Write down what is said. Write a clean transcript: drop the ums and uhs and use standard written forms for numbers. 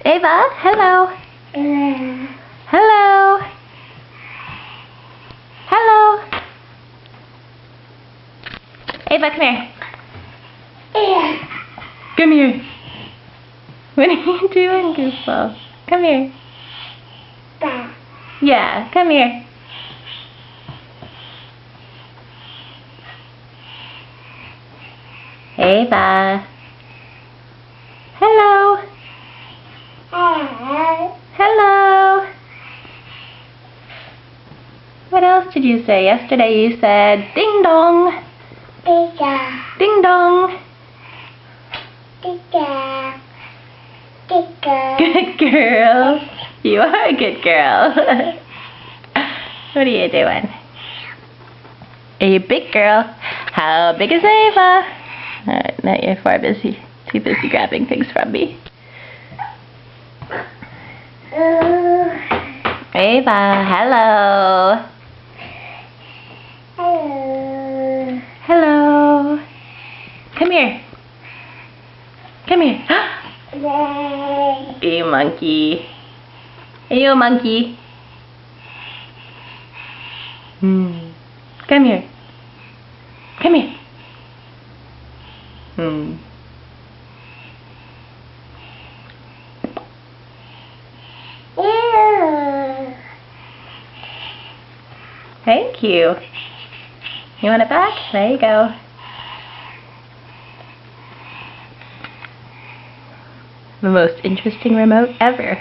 Ava, hello. Hello. Hello. Ava, come here. Come here. What are you doing, Goofball? Come here. Yeah, come here. Ava. Hello. Hello. What else did you say? Yesterday you said ding dong. Ding dong. Good girl. You are a good girl. What are you doing? Are you a big girl? How big is Ava? Alright, now you're far busy. Too busy grabbing things from me. Ava, hello. Hello. Come here. Come here. Are you a monkey? Are you a monkey? Come here. Come here. Thank you. You want it back? There you go. The most interesting remote ever.